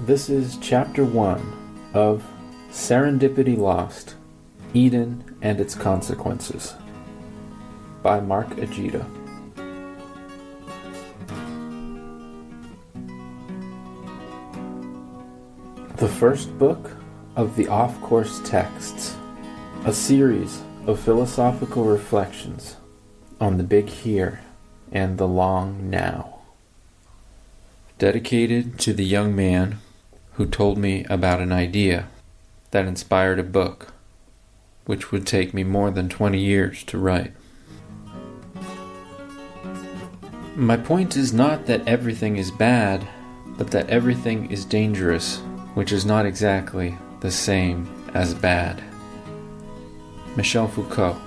This is Chapter 1 of Serendipity Lost, Eden and Its Consequences by Mark Agita. The first book of the Off-Course Texts, a series of philosophical reflections on the big here and the long now. Dedicated to the young man who told me about an idea that inspired a book which would take me more than 20 years to write. My point is not that everything is bad, but that everything is dangerous, which is not exactly the same as bad. Michel Foucault,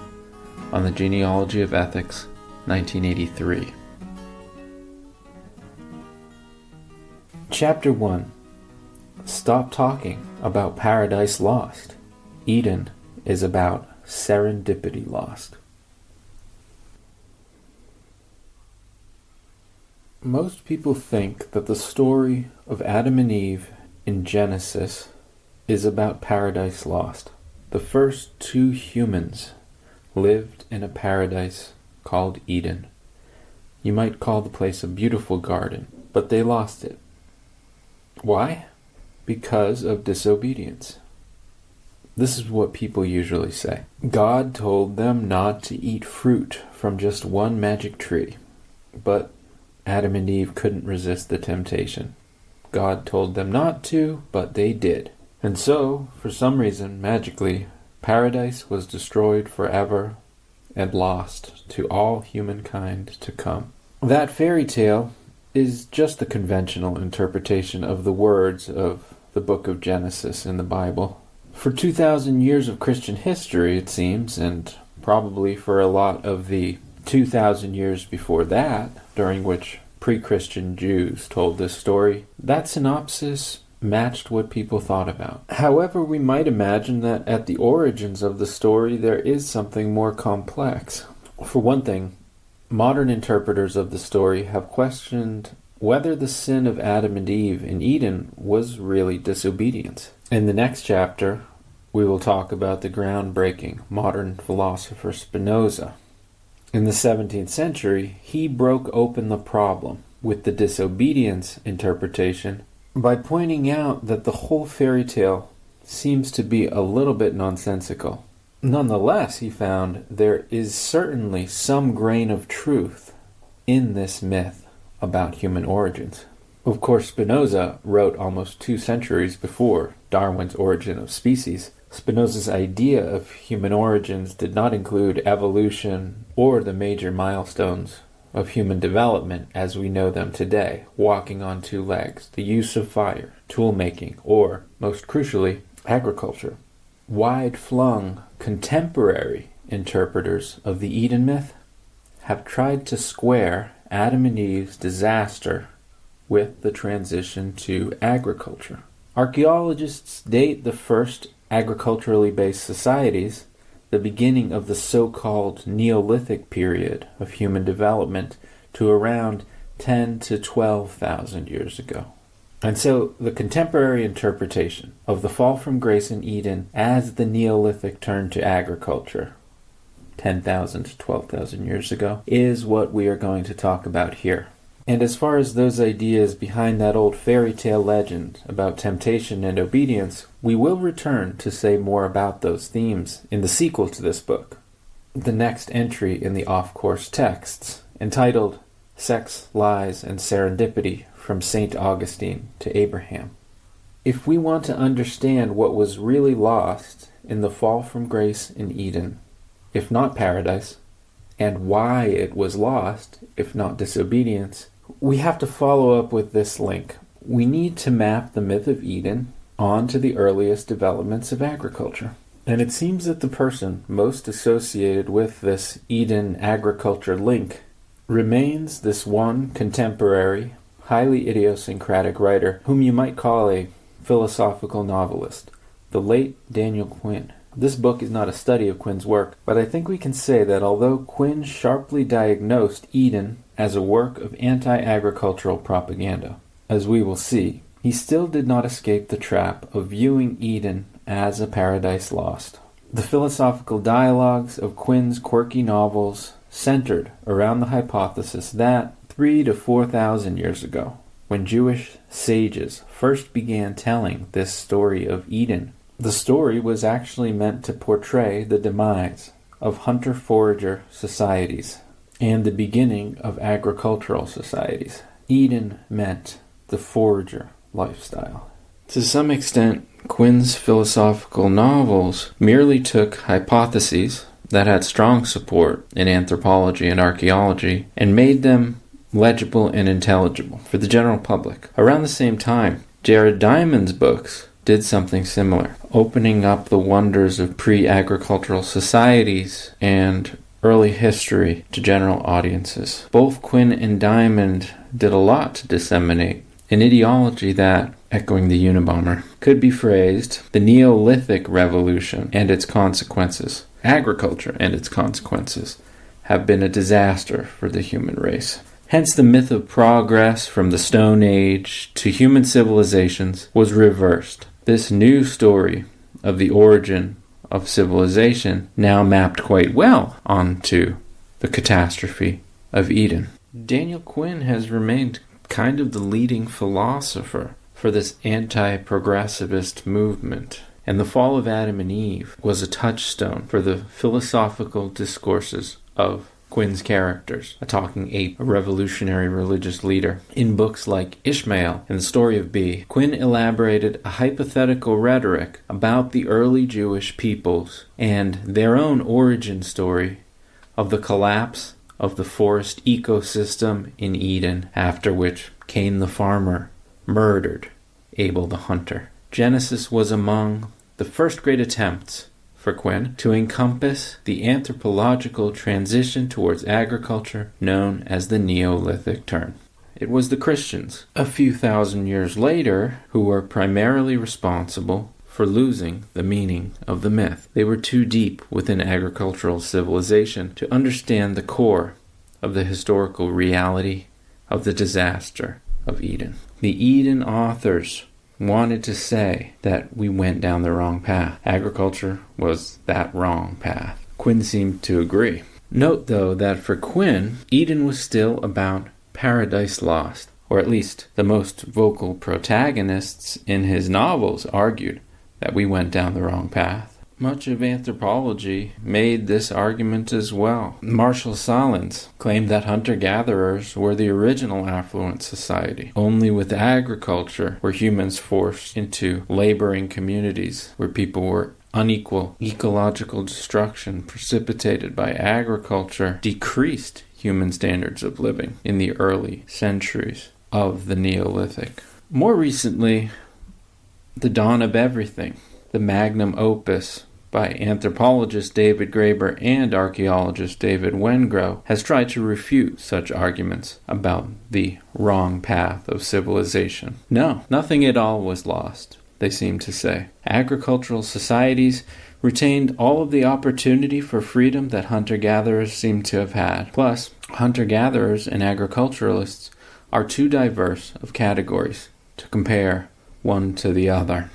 on the Genealogy of Ethics, 1983. Chapter 1. Stop talking about Paradise Lost. Eden is about Serendipity Lost. Most people think that the story of Adam and Eve in Genesis is about Paradise Lost. The first two humans lived in a paradise called Eden. You might call the place a beautiful garden, but they lost it. Why? Because of disobedience. This is what people usually say. God told them not to eat fruit from just one magic tree, but Adam and Eve couldn't resist the temptation. God told them not to, but they did. And so, for some reason, magically, paradise was destroyed forever and lost to all humankind to come. That fairy tale is just a conventional interpretation of the words of the book of Genesis in the Bible. For 2,000 years of Christian history, it seems, and probably for a lot of the 2,000 years before that, during which pre-Christian Jews told this story, that synopsis matched what people thought about. However, we might imagine that at the origins of the story there is something more complex. For one thing, modern interpreters of the story have questioned whether the sin of Adam and Eve in Eden was really disobedience. In the next chapter, we will talk about the groundbreaking modern philosopher Spinoza. In the 17th century, he broke open the problem with the disobedience interpretation by pointing out that the whole fairy tale seems to be a little bit nonsensical. Nonetheless, he found there is certainly some grain of truth in this myth about human origins. Of course, Spinoza wrote almost 2 centuries before Darwin's Origin of Species. Spinoza's idea of human origins did not include evolution or the major milestones of human development as we know them today, walking on 2 legs, the use of fire, tool-making, or, most crucially, agriculture. Wide-flung, contemporary interpreters of the Eden myth have tried to square Adam and Eve's disaster with the transition to agriculture. Archaeologists date the first agriculturally based societies, the beginning of the so-called Neolithic period of human development, to around 10 to 12,000 years ago. And so the contemporary interpretation of the fall from grace in Eden as the Neolithic turn to agriculture, 10,000 to 12,000 years ago, is what we are going to talk about here. And as far as those ideas behind that old fairy tale legend about temptation and obedience, we will return to say more about those themes in the sequel to this book, the next entry in the Off-Course Texts, entitled Sex, Lies, and Serendipity from St. Augustine to Abraham. If we want to understand what was really lost in the fall from grace in Eden, if not paradise, and why it was lost, if not disobedience, we have to follow up with this link. We need to map the myth of Eden onto the earliest developments of agriculture. And it seems that the person most associated with this Eden agriculture link remains this one contemporary, highly idiosyncratic writer whom you might call a philosophical novelist, the late Daniel Quinn. This book is not a study of Quinn's work, but I think we can say that although Quinn sharply diagnosed Eden as a work of anti-agricultural propaganda, as we will see, he still did not escape the trap of viewing Eden as a paradise lost. The philosophical dialogues of Quinn's quirky novels centered around the hypothesis that 3,000 to 4,000 years ago, when Jewish sages first began telling this story of Eden, the story was actually meant to portray the demise of hunter-forager societies and the beginning of agricultural societies. Eden meant the forager lifestyle. To some extent, Quinn's philosophical novels merely took hypotheses that had strong support in anthropology and archaeology and made them legible and intelligible for the general public. Around the same time, Jared Diamond's books did something similar, opening up the wonders of pre-agricultural societies and early history to general audiences. Both Quinn and Diamond did a lot to disseminate an ideology that, echoing the Unabomber, could be phrased the Neolithic revolution and its consequences, agriculture and its consequences, have been a disaster for the human race. Hence the myth of progress from the Stone Age to human civilizations was reversed. This new story of the origin of civilization now mapped quite well onto the catastrophe of Eden. Daniel Quinn has remained kind of the leading philosopher for this anti-progressivist movement, and The Fall of Adam and Eve was a touchstone for the philosophical discourses of Quinn's characters, a talking ape, a revolutionary religious leader. In books like Ishmael and The Story of B, Quinn elaborated a hypothetical rhetoric about the early Jewish peoples and their own origin story of the collapse of the forest ecosystem in Eden, after which Cain the farmer murdered Abel the hunter. Genesis was among the first great attempts for Quinn to encompass the anthropological transition towards agriculture known as the Neolithic turn. It was the Christians, a few thousand years later, who were primarily responsible for losing the meaning of the myth. They were too deep within agricultural civilization to understand the core of the historical reality of the disaster of Eden. The Eden authors wanted to say that we went down the wrong path. Agriculture was that wrong path. Quinn seemed to agree. Note, though, that for Quinn, Eden was still about paradise lost, or at least the most vocal protagonists in his novels argued that we went down the wrong path. Much of anthropology made this argument as well. Marshall Sahlins claimed that hunter-gatherers were the original affluent society. Only with agriculture were humans forced into laboring communities where people were unequal. Ecological destruction precipitated by agriculture decreased human standards of living in the early centuries of the Neolithic. More recently, The Dawn of Everything, the magnum opus by anthropologist David Graeber and archaeologist David Wengrow, has tried to refute such arguments about the wrong path of civilization. No, nothing at all was lost, they seem to say. Agricultural societies retained all of the opportunity for freedom that hunter-gatherers seem to have had. Plus, hunter-gatherers and agriculturalists are too diverse of categories to compare one to the other.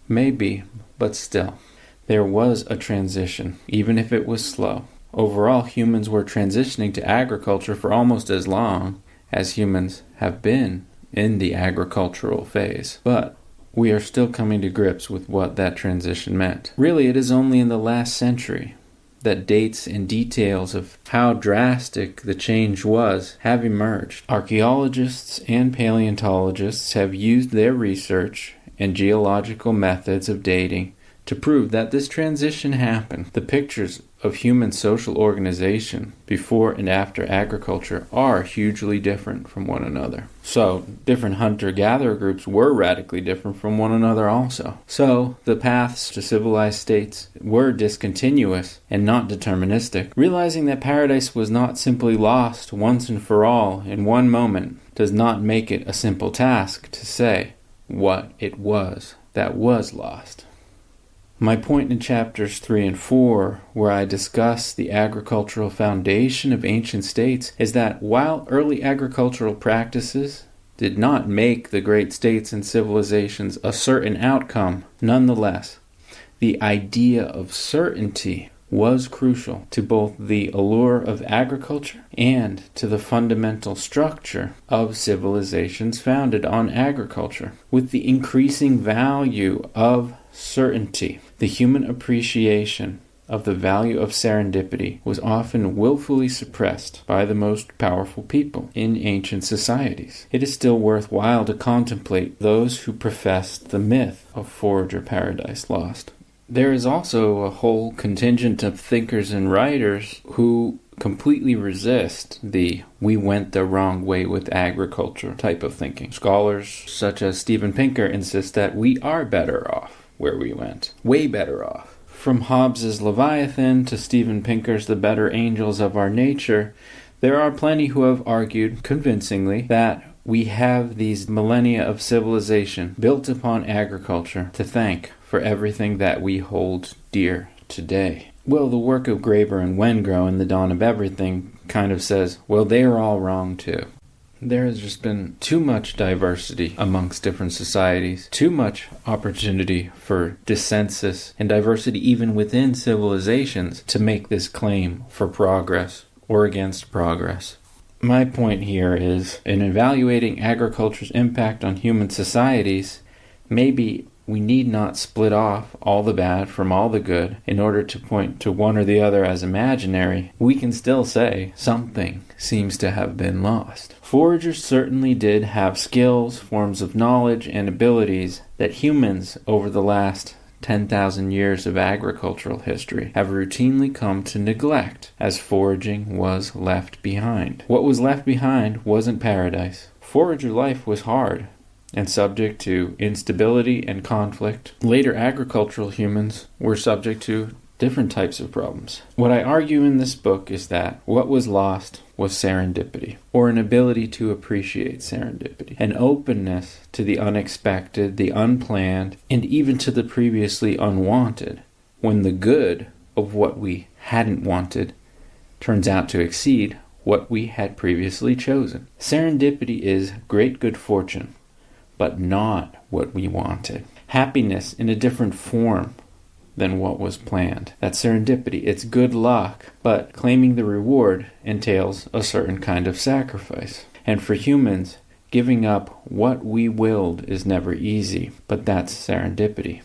Maybe, but still, there was a transition, even if it was slow. Overall, humans were transitioning to agriculture for almost as long as humans have been in the agricultural phase. But we are still coming to grips with what that transition meant. Really, it is only in the last century that dates and details of how drastic the change was have emerged. Archaeologists and paleontologists have used their research and geological methods of dating to prove that this transition happened. The pictures of human social organization before and after agriculture are hugely different from one another. So, different hunter-gatherer groups were radically different from one another also. So, the paths to civilized states were discontinuous and not deterministic. Realizing that paradise was not simply lost once and for all in one moment does not make it a simple task to say what it was that was lost. My point in chapters 3 and 4, where I discuss the agricultural foundation of ancient states, is that while early agricultural practices did not make the great states and civilizations a certain outcome. Nonetheless, the idea of certainty was crucial to both the allure of agriculture and to the fundamental structure of civilizations founded on agriculture. With the increasing value of certainty, the human appreciation of the value of serendipity was often willfully suppressed by the most powerful people in ancient societies. It is still worthwhile to contemplate those who professed the myth of Forager Paradise Lost. There is also a whole contingent of thinkers and writers who completely resist the "we went the wrong way with agriculture" type of thinking. Scholars such as Steven Pinker insist that we are better off where we went, way better off. From Hobbes's Leviathan to Steven Pinker's The Better Angels of Our Nature, there are plenty who have argued convincingly that we have these millennia of civilization built upon agriculture to thank for everything that we hold dear today. Well, the work of Graeber and Wengrow in The Dawn of Everything kind of says, well, they are all wrong too. There has just been too much diversity amongst different societies, too much opportunity for dissensus and diversity even within civilizations to make this claim for progress or against progress. My point here is, in evaluating agriculture's impact on human societies, maybe we need not split off all the bad from all the good in order to point to one or the other as imaginary. We can still say something seems to have been lost. Foragers certainly did have skills, forms of knowledge, and abilities that humans over the last 10,000 years of agricultural history have routinely come to neglect as foraging was left behind. What was left behind wasn't paradise. Forager life was hard and subject to instability and conflict. Later agricultural humans were subject to different types of problems. What I argue in this book is that what was lost was serendipity, or an ability to appreciate serendipity, an openness to the unexpected, the unplanned, and even to the previously unwanted, when the good of what we hadn't wanted turns out to exceed what we had previously chosen. Serendipity is great good fortune, but not what we wanted. Happiness in a different form than what was planned. That's serendipity. It's good luck, but claiming the reward entails a certain kind of sacrifice. And for humans, giving up what we willed is never easy, but that's serendipity.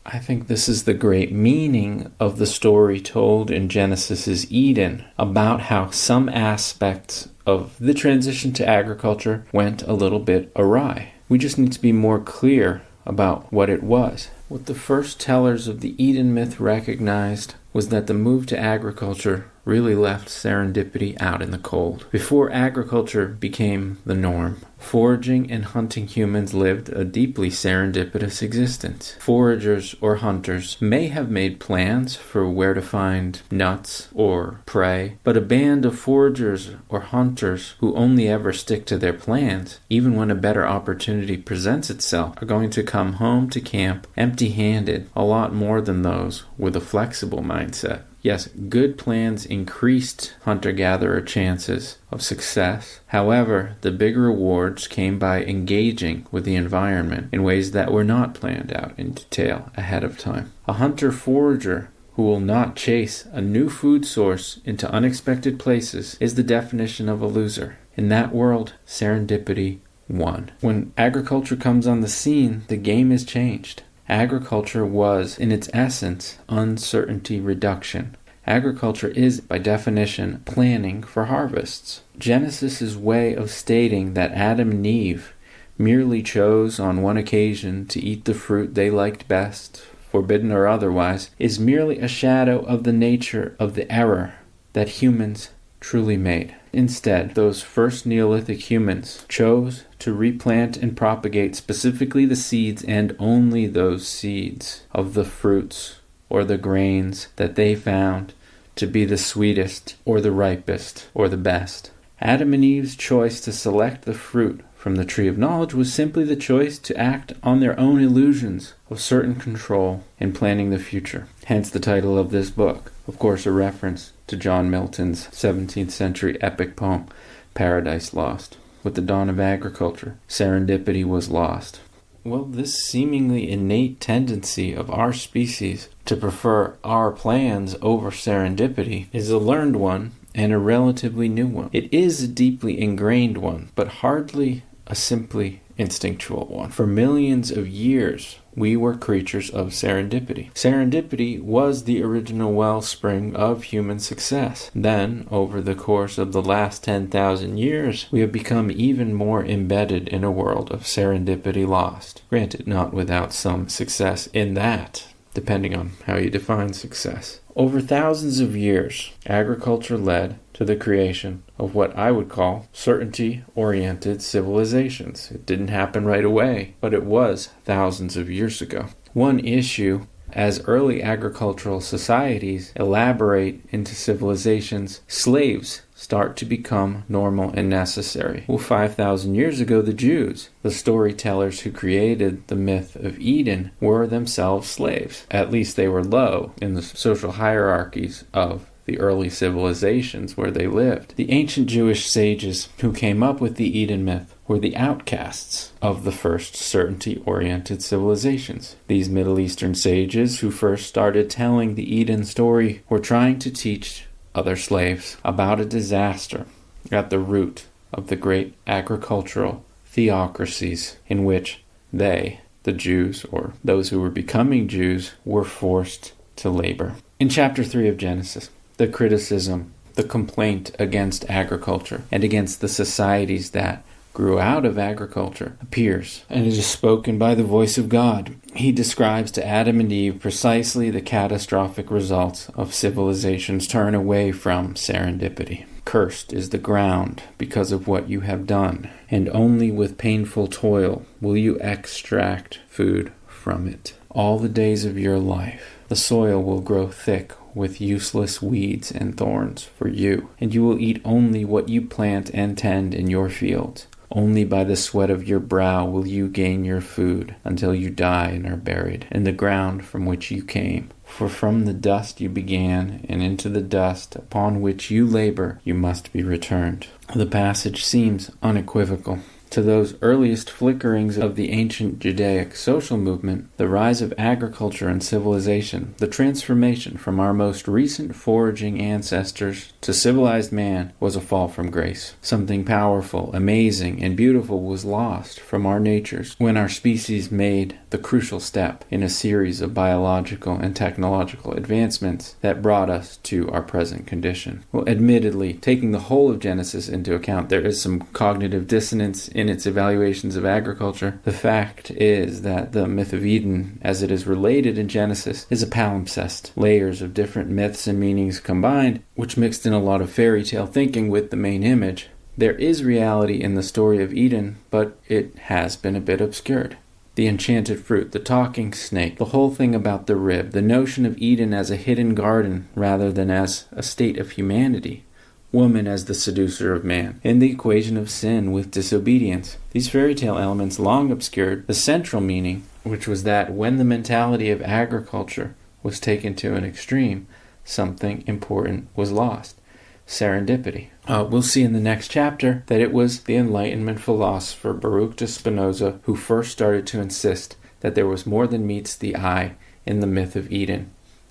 I think this is the great meaning of the story told in Genesis's Eden about how some aspects of the transition to agriculture went a little bit awry. We just need to be more clear about what it was. What the first tellers of the Eden myth recognized was that the move to agriculture really left serendipity out in the cold. Before agriculture became the norm, foraging and hunting humans lived a deeply serendipitous existence. Foragers or hunters may have made plans for where to find nuts or prey, but a band of foragers or hunters who only ever stick to their plans, even when a better opportunity presents itself, are going to come home to camp empty-handed a lot more than those with a flexible mindset. Yes, good plans increased hunter-gatherer chances of success. However, the big rewards came by engaging with the environment in ways that were not planned out in detail ahead of time. A hunter-forager who will not chase a new food source into unexpected places is the definition of a loser. In that world, serendipity won. When agriculture comes on the scene, the game is changed. Agriculture was, in its essence, uncertainty reduction. Agriculture is, by definition, planning for harvests. Genesis's way of stating that Adam and Eve merely chose on one occasion to eat the fruit they liked best, forbidden or otherwise, is merely a shadow of the nature of the error that humans truly made. Instead, those first Neolithic humans chose to replant and propagate specifically the seeds and only those seeds of the fruits or the grains that they found to be the sweetest or the ripest or the best. Adam and Eve's choice to select the fruit from the tree of knowledge was simply the choice to act on their own illusions of certain control in planning the future. Hence the title of this book, of course a reference to John Milton's 17th century epic poem, Paradise Lost. with the dawn of agriculture. Serendipity was lost. Well, this seemingly innate tendency of our species to prefer our plans over serendipity is a learned one and a relatively new one. It is a deeply ingrained one, but hardly a simply instinctual one. For millions of years, we were creatures of serendipity. Serendipity was the original wellspring of human success. Then, over the course of the last 10,000 years, we have become even more embedded in a world of serendipity lost. Granted, not without some success in that, depending on how you define success. Over thousands of years, agriculture led to the creation of what I would call certainty-oriented civilizations. It didn't happen right away, but it was thousands of years ago. One issue, as early agricultural societies elaborate into civilizations, slaves start to become normal and necessary. Well, 5,000 years ago, the Jews, the storytellers who created the myth of Eden, were themselves slaves. At least they were low in the social hierarchies of the early civilizations where they lived. The ancient Jewish sages who came up with the Eden myth were the outcasts of the first certainty-oriented civilizations. These Middle Eastern sages who first started telling the Eden story were trying to teach other slaves about a disaster at the root of the great agricultural theocracies in which they, the Jews, or those who were becoming Jews, were forced to labor. In chapter 3 of Genesis, the criticism, the complaint against agriculture and against the societies that grew out of agriculture appears, and it is spoken by the voice of God. He describes to Adam and Eve precisely the catastrophic results of civilization's turn away from serendipity. Cursed is the ground because of what you have done, and only with painful toil will you extract food from it. All the days of your life, the soil will grow thick with useless weeds and thorns for you, and you will eat only what you plant and tend in your fields. Only by the sweat of your brow will you gain your food until you die and are buried in the ground from which you came. For from the dust you began, and into the dust upon which you labor you must be returned. The passage seems unequivocal. To those earliest flickerings of the ancient Judaic social movement, the rise of agriculture and civilization, the transformation from our most recent foraging ancestors to civilized man, was a fall from grace. Something powerful, amazing, and beautiful was lost from our natures when our species made the crucial step in a series of biological and technological advancements that brought us to our present condition. Well, admittedly, taking the whole of Genesis into account, there is some cognitive dissonance in its evaluations of agriculture. The fact is that the myth of Eden, as it is related in Genesis, is a palimpsest, layers of different myths and meanings combined, which mixed in a lot of fairy tale thinking with the main image. There is reality in the story of Eden, but it has been a bit obscured. The enchanted fruit, the talking snake, the whole thing about the rib, the notion of Eden as a hidden garden rather than as a state of humanity, woman as the seducer of man, and the equation of sin with disobedience. These fairy tale elements long obscured the central meaning, which was that when the mentality of agriculture was taken to an extreme, something important was lost. Serendipity. We'll see in the next chapter that it was the Enlightenment philosopher Baruch de Spinoza who first started to insist that there was more than meets the eye in the myth of Eden,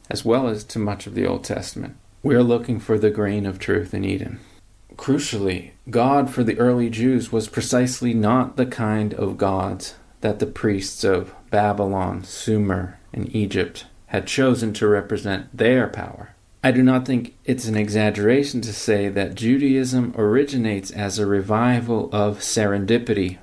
as well as to much of the Old Testament. We are looking for the grain of truth in Eden. Crucially, God for the early Jews was precisely not the kind of gods that the priests of Babylon, Sumer, and Egypt had chosen to represent their power. I do not think it's an exaggeration to say that Judaism originates as a revival of serendipity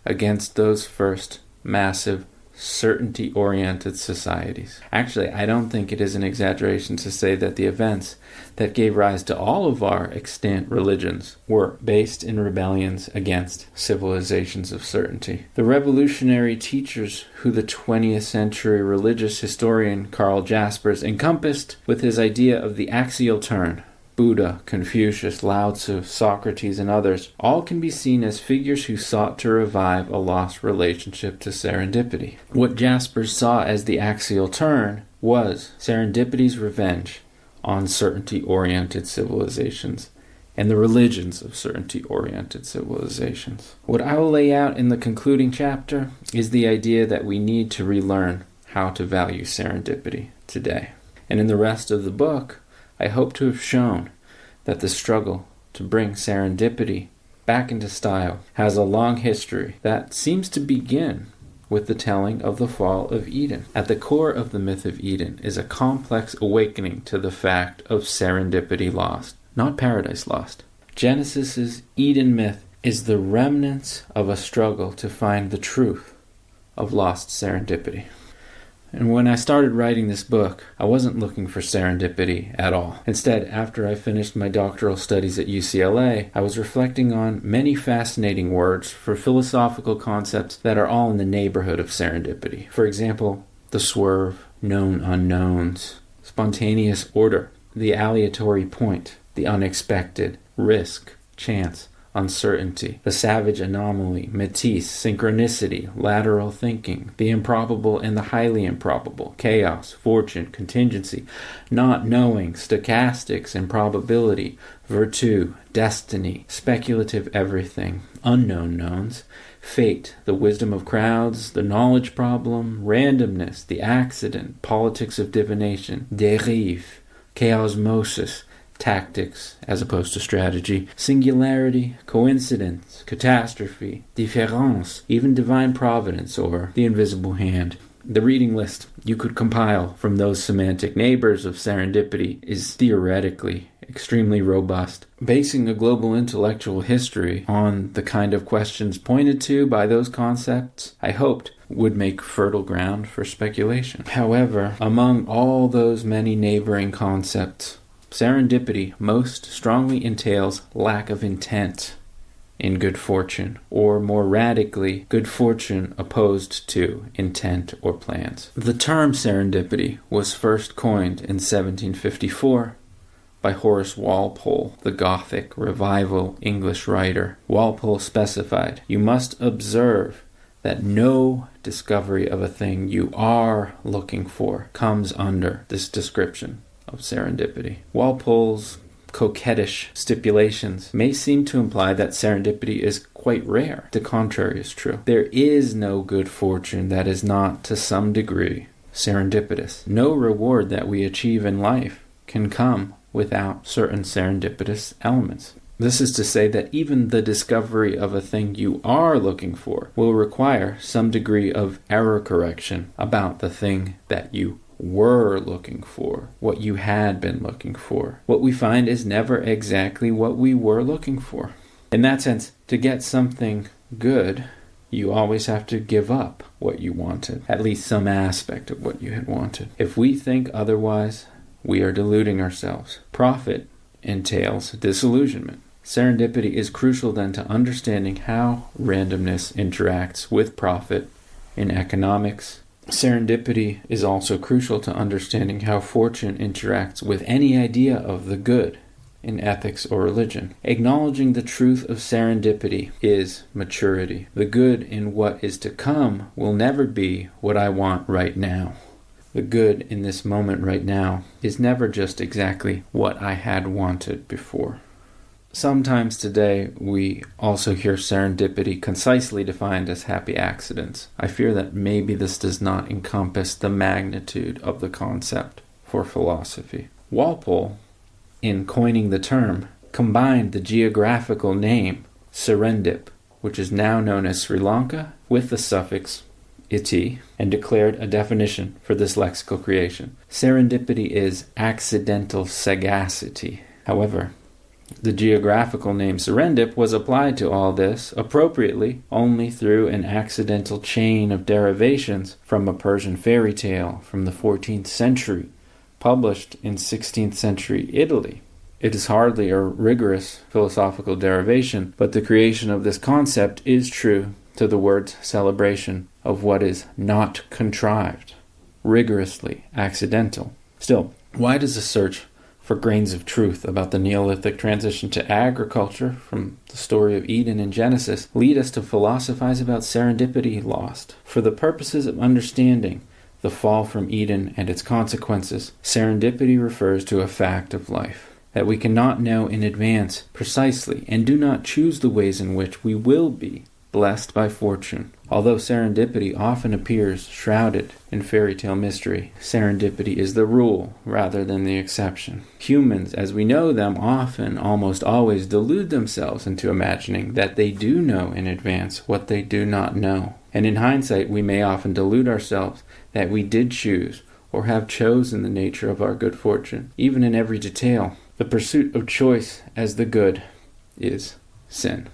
against those first massive certainty-oriented societies. Actually, I don't think it is an exaggeration to say that the events that gave rise to all of our extant religions were based in rebellions against civilizations of certainty. The revolutionary teachers who the 20th century religious historian Karl Jaspers encompassed with his idea of the axial turn, Buddha, Confucius, Lao Tzu, Socrates, and others, all can be seen as figures who sought to revive a lost relationship to serendipity. What Jaspers saw as the axial turn was serendipity's revenge on certainty-oriented civilizations and the religions of certainty-oriented civilizations. What I will lay out in the concluding chapter is the idea that we need to relearn how to value serendipity today. And in the rest of the book, I hope to have shown that the struggle to bring serendipity back into style has a long history that seems to begin with the telling of the fall of Eden. At the core of the myth of Eden is a complex awakening to the fact of serendipity lost, not paradise lost. Genesis's Eden myth is the remnants of a struggle to find the truth of lost serendipity. And when I started writing this book, I wasn't looking for serendipity at all. Instead, after I finished my doctoral studies at UCLA, I was reflecting on many fascinating words for philosophical concepts that are all in the neighborhood of serendipity. For example, the swerve, known unknowns, spontaneous order, the aleatory point, the unexpected, risk, chance, uncertainty, the savage anomaly, métis, synchronicity, lateral thinking, the improbable and the highly improbable, chaos, fortune, contingency, not knowing, stochastics, improbability, virtue, destiny, speculative everything, unknown knowns, fate, the wisdom of crowds, the knowledge problem, randomness, the accident, politics of divination, dérive, chaosmosis, tactics as opposed to strategy, singularity, coincidence, catastrophe, différance, even divine providence or the invisible hand. The reading list you could compile from those semantic neighbors of serendipity is theoretically extremely robust. Basing a global intellectual history on the kind of questions pointed to by those concepts, I hoped would make fertile ground for speculation. However, among all those many neighboring concepts, serendipity most strongly entails lack of intent in good fortune, or more radically, good fortune opposed to intent or plans. The term serendipity was first coined in 1754 by Horace Walpole, the Gothic Revival English writer. Walpole specified, "You must observe that no discovery of a thing you are looking for comes under this description of serendipity." Walpole's coquettish stipulations may seem to imply that serendipity is quite rare. The contrary is true. There is no good fortune that is not, to some degree, serendipitous. No reward that we achieve in life can come without certain serendipitous elements. This is to say that even the discovery of a thing you are looking for will require some degree of error correction about the thing that you were looking for, what you had been looking for. What we find is never exactly what we were looking for. In that sense, to get something good, you always have to give up what you wanted, at least some aspect of what you had wanted. If we think otherwise, we are deluding ourselves. Profit entails disillusionment. Serendipity is crucial then to understanding how randomness interacts with profit in economics. Serendipity is also crucial to understanding how fortune interacts with any idea of the good in ethics or religion. Acknowledging the truth of serendipity is maturity. The good in what is to come will never be what I want right now. The good in this moment right now is never just exactly what I had wanted before. Sometimes today we also hear serendipity concisely defined as happy accidents. I fear that maybe this does not encompass the magnitude of the concept for philosophy. Walpole, in coining the term, combined the geographical name Serendip, which is now known as Sri Lanka, with the suffix ity, and declared a definition for this lexical creation. Serendipity is accidental sagacity. However, the geographical name Serendip was applied to all this appropriately only through an accidental chain of derivations from a Persian fairy tale from the 14th century, published in 16th century Italy. It is hardly a rigorous philosophical derivation, but the creation of this concept is true to the word's celebration of what is not contrived, rigorously accidental. Still, why does the search for grains of truth about the Neolithic transition to agriculture from the story of Eden in Genesis lead us to philosophize about serendipity lost? For the purposes of understanding the fall from Eden and its consequences, serendipity refers to a fact of life. that we cannot know in advance precisely and do not choose the ways in which we will be blessed by fortune. Although serendipity often appears shrouded in fairy tale mystery, serendipity is the rule rather than the exception. Humans, as we know them, often, almost always, delude themselves into imagining that they do know in advance what they do not know. And in hindsight, we may often delude ourselves that we did choose or have chosen the nature of our good fortune, even in every detail. The pursuit of choice as the good is sin.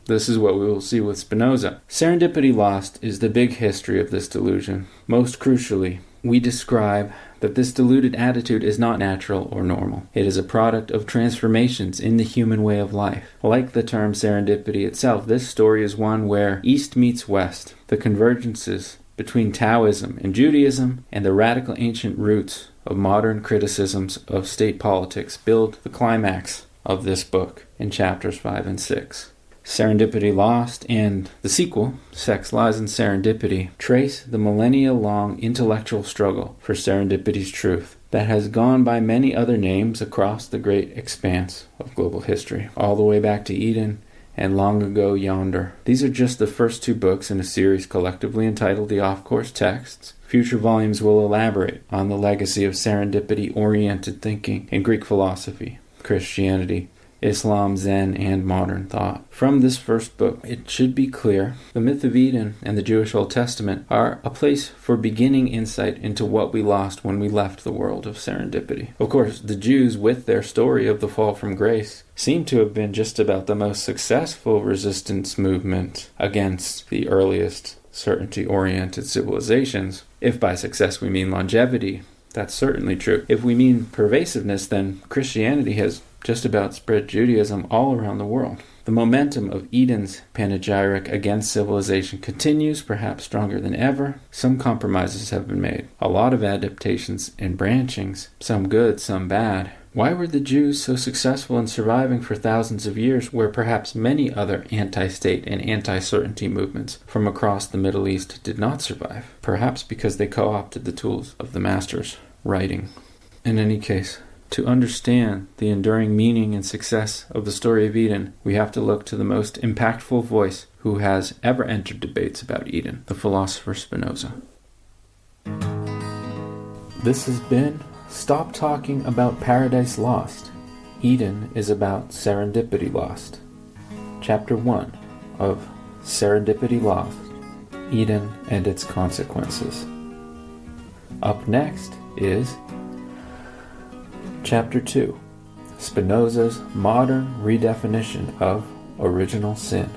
This is what we will see with Spinoza. Serendipity Lost is the big history of this delusion. Most crucially, we describe that this deluded attitude is not natural or normal. It is a product of transformations in the human way of life. Like the term serendipity itself, this story is one where East meets West. The convergences between Taoism and Judaism and the radical ancient roots of modern criticisms of state politics build the climax of this book in chapters 5 and 6. Serendipity Lost and the sequel, Sex, Lies, and Serendipity, trace the millennia-long intellectual struggle for serendipity's truth that has gone by many other names across the great expanse of global history, all the way back to Eden and long ago yonder. These are just the first two books in a series collectively entitled The Off-Course Texts. Future volumes will elaborate on the legacy of serendipity-oriented thinking in Greek philosophy, Christianity, Islam, Zen, and modern thought. From this first book, it should be clear the myth of Eden and the Jewish Old Testament are a place for beginning insight into what we lost when we left the world of serendipity. Of course, the Jews, with their story of the fall from grace, seem to have been just about the most successful resistance movement against the earliest certainty-oriented civilizations. If by success we mean longevity, that's certainly true. If we mean pervasiveness, then Christianity has just about spread Judaism all around the world. The momentum of Eden's panegyric against civilization continues, perhaps stronger than ever. Some compromises have been made. A lot of adaptations and branchings, some good, some bad. Why were the Jews so successful in surviving for thousands of years where perhaps many other anti-state and anti-certainty movements from across the Middle East did not survive? Perhaps because they co-opted the tools of the masters, writing. In any case, to understand the enduring meaning and success of the story of Eden, we have to look to the most impactful voice who has ever entered debates about Eden, the philosopher Spinoza. This has been Stop Talking About Paradise Lost. Eden is about Serendipity Lost. Chapter 1 of Serendipity Lost, Eden and Its Consequences. Up next is Chapter 2, Spinoza's modern redefinition of original sin.